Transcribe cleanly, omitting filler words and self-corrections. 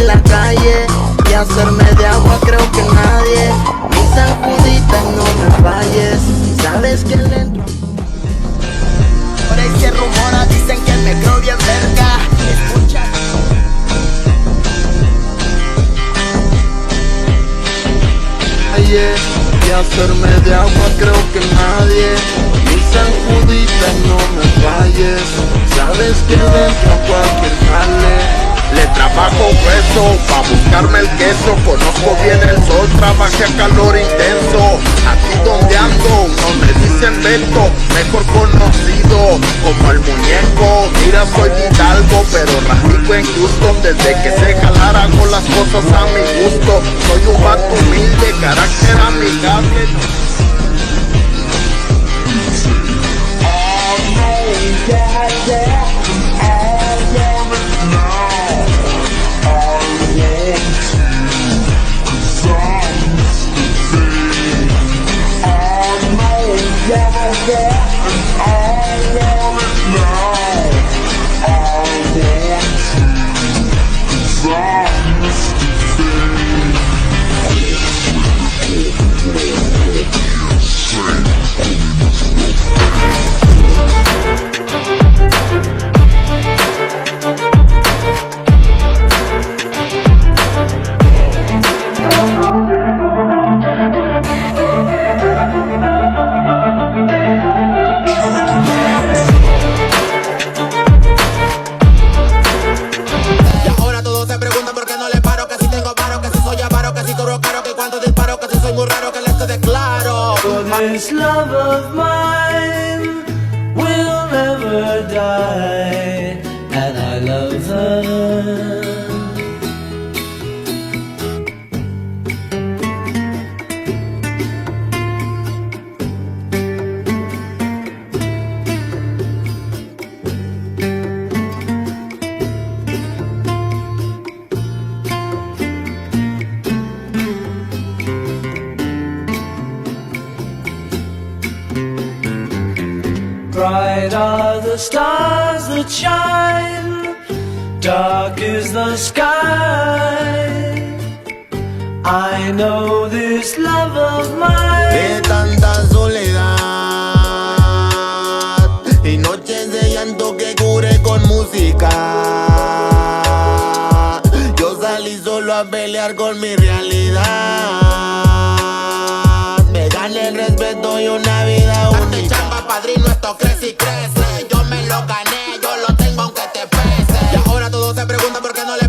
en la calle y hacerme de agua creo que nadie. Mi San Judita, no me falles, sabes que le entro. Por ahí se rumora, dicen que me creo bien verga. Escucha. Y hacerme de agua creo que nadie. Mi San Judita, no me falles, sabes que le entro a cualquier jale. Le trabajo grueso pa' buscarme el queso. Conozco bien el sol, trabajé a calor intenso. Aquí donde ando, no me dicen Beto, mejor conocido como el muñeco. Mira, soy Hidalgo, pero radico en Houston. Desde que sé jalar hago las cosas a mi gusto. Soy un vato humilde, carácter amigable. This love of mine will never die, and I love her. Bright are the stars that shine, dark is the sky. I know this love of mine. De tanta soledad y noches de llanto que cure con música, yo salí solo a pelear con mi realidad. Me gané el respeto y una vida única. Chamba, padrino, esto crece y crece. Yo me lo gané, yo lo tengo aunque te pese. Y ahora todos se preguntan por qué no le